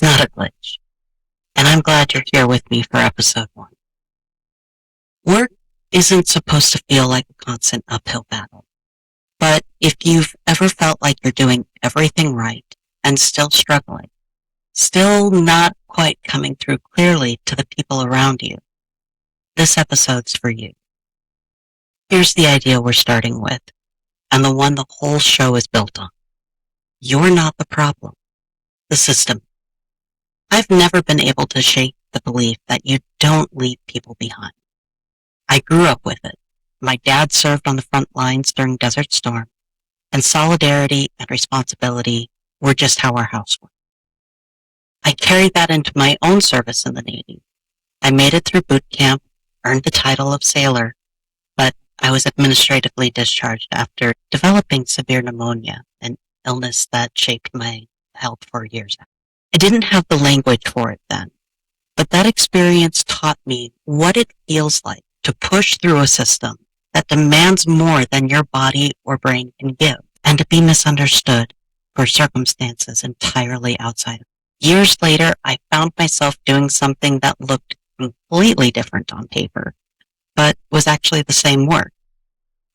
not a glitch. And I'm glad you're here with me for episode 1. Work isn't supposed to feel like a constant uphill battle. But if you've ever felt like you're doing everything right and still struggling, still not quite coming through clearly to the people around you, this episode's for you. Here's the idea we're starting with, and the one the whole show is built on. You're not the problem, the system. I've never been able to shake the belief that you don't leave people behind. I grew up with it. My dad served on the front lines during Desert Storm, and solidarity and responsibility were just how our house was. I carried that into my own service in the Navy. I made it through boot camp, earned the title of sailor, but I was administratively discharged after developing severe pneumonia, an illness that shaped my health for years. I didn't have the language for it then, but that experience taught me what it feels like to push through a system that demands more than your body or brain can give, and to be misunderstood for circumstances entirely outside of it. Years later, I found myself doing something that looked completely different on paper, but was actually the same work.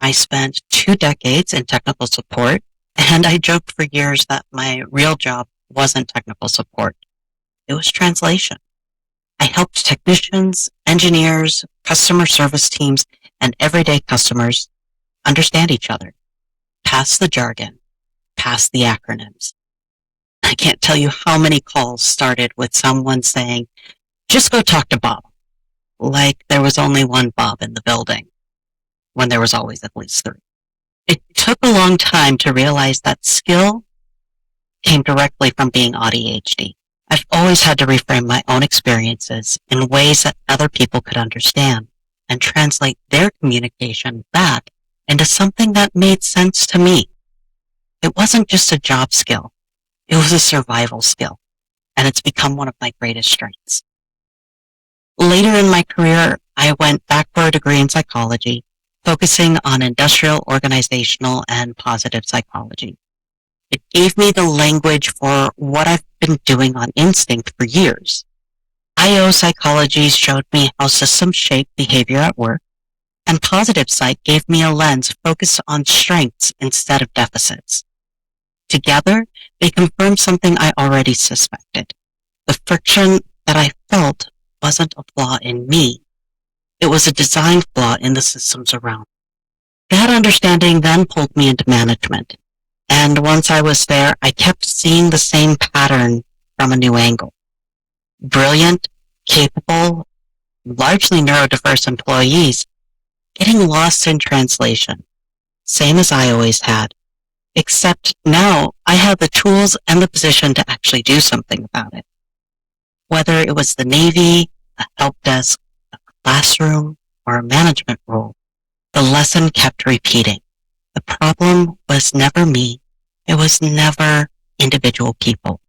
I spent 2 decades in technical support, and I joked for years that my real job wasn't technical support. It was translation. I helped technicians, engineers, customer service teams, and everyday customers understand each other, pass the jargon, pass the acronyms. I can't tell you how many calls started with someone saying, just go talk to Bob, like there was only one Bob in the building, when there was always at least 3. It took a long time to realize that skill came directly from being ADHD. I've always had to reframe my own experiences in ways that other people could understand and translate their communication back into something that made sense to me. It wasn't just a job skill. It was a survival skill, and it's become one of my greatest strengths. Later in my career, I went back for a degree in psychology, focusing on industrial, organizational, and positive psychology. It gave me the language for what I've been doing on instinct for years. IO psychology showed me how systems shape behavior at work, and positive psych gave me a lens focused on strengths instead of deficits. Together, they confirmed something I already suspected. The friction that I felt wasn't a flaw in me. It was a design flaw in the systems around. That understanding then pulled me into management. And once I was there, I kept seeing the same pattern from a new angle. Brilliant, capable, largely neurodiverse employees getting lost in translation, same as I always had. Except now I have the tools and the position to actually do something about it. Whether it was the Navy, a help desk, a classroom, or a management role, the lesson kept repeating. The problem was never me. It was never individual people.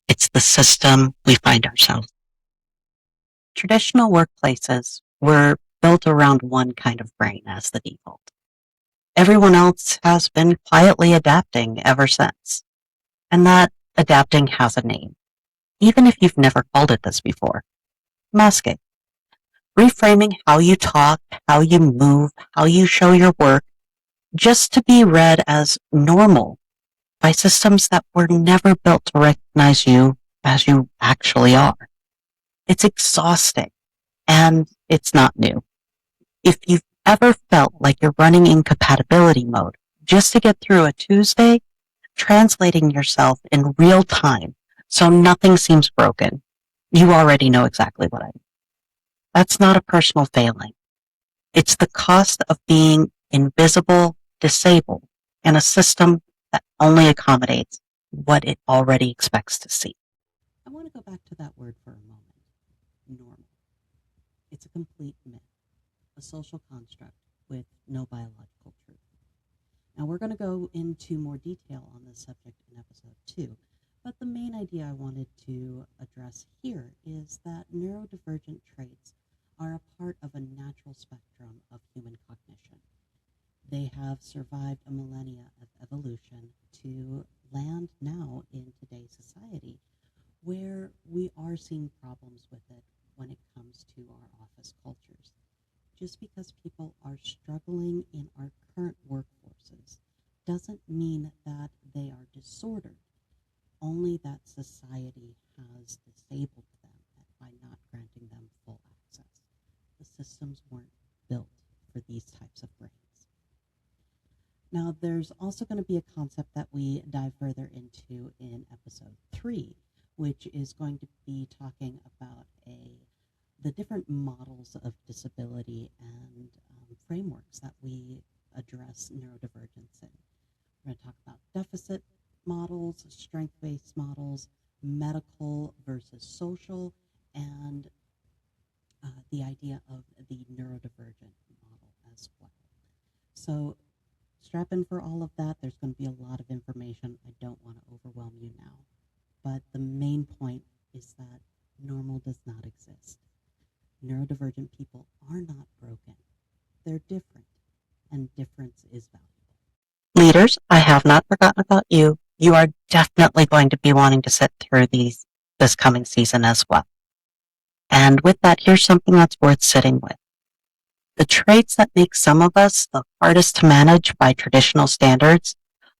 It's the system we find ourselves. Traditional workplaces were built around one kind of brain as the default. Everyone else has been quietly adapting ever since. And that adapting has a name, even if you've never called it this before. Masking. Reframing how you talk, how you move, how you show your work, just to be read as normal by systems that were never built to recognize you as you actually are. It's exhausting, and it's not new. If you've ever felt like you're running in compatibility mode just to get through a Tuesday, translating yourself in real time so nothing seems broken, you already know exactly what I mean. That's not a personal failing. It's the cost of being invisible, disabled in a system that only accommodates what it already expects to see. I want to go back to that word for a moment. Normal. It's a complete myth, a social construct with no biological truth. Now we're going to go into more detail on this subject in episode 2, but the main idea I wanted to address here is that neurodivergent traits are a part of a natural spectrum of human cognition. They have survived a millennia of evolution to land now in today's society, where we are seeing problems with it when it comes to our office cultures. Just because people are struggling in our current workforces doesn't mean that they are disordered, only that society has disabled them by not granting them full access. The systems weren't built for these types of brains. Now, there's also going to be a concept that we dive further into in episode 3, which is going to be talking about the different models of disability and frameworks that we address neurodivergence in. We're going to talk about deficit models, strength-based models, medical versus social, and the idea of the neurodivergent model as well. So strap in for all of that. There's going to be a lot of information. I don't want to overwhelm you now. But the main point is that normal does not exist. Neurodivergent people are not broken. They're different, and difference is valuable. Leaders, I have not forgotten about you. You are definitely going to be wanting to sit through this coming season as well. And with that, here's something that's worth sitting with. The traits that make some of us the hardest to manage by traditional standards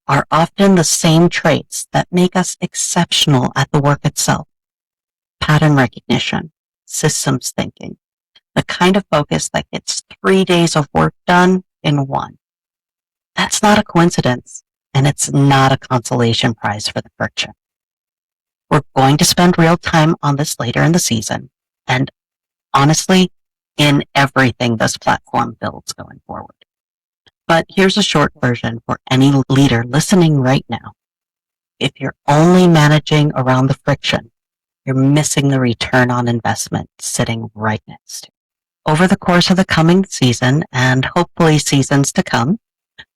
are often the same traits that make us exceptional at the work itself. Pattern recognition, systems thinking, the kind of focus that gets 3 days of work done in one. That's not a coincidence, and it's not a consolation prize for the friction. We're going to spend real time on this later in the season, and honestly, in everything this platform builds going forward. But here's a short version for any leader listening right now. If you're only managing around the friction, you're missing the return on investment sitting right next to it. Over the course of the coming season, and hopefully seasons to come,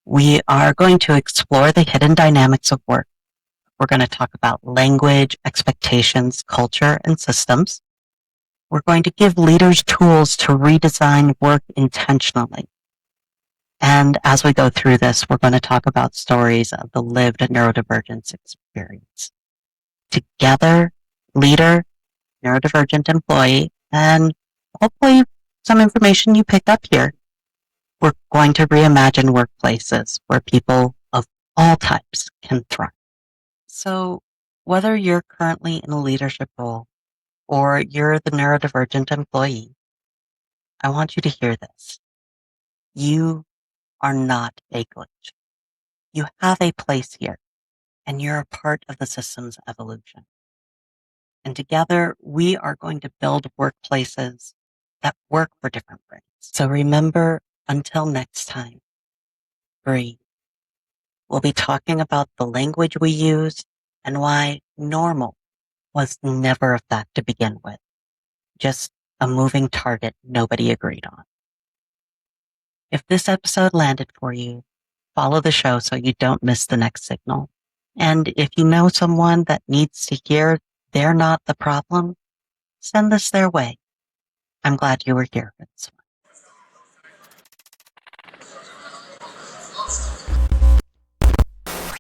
we are going to explore the hidden dynamics of work. We're going to talk about language, expectations, culture, and systems. We're going to give leaders tools to redesign work intentionally. And as we go through this, we're going to talk about stories of the lived neurodivergence experience. Together, leader, neurodivergent employee, and hopefully some information you picked up here, we're going to reimagine workplaces where people of all types can thrive. So whether you're currently in a leadership role or you're the neurodivergent employee, I want you to hear this. You are not a glitch. You have a place here, and you're a part of the system's evolution. And together, we are going to build workplaces that work for different brains. So remember, until next time, breathe. We'll be talking about the language we use and why normal was never a fact to begin with, just a moving target nobody agreed on. If this episode landed for you, follow the show so you don't miss the next signal. And if you know someone that needs to hear they're not the problem, send this their way. I'm glad you were here for this one.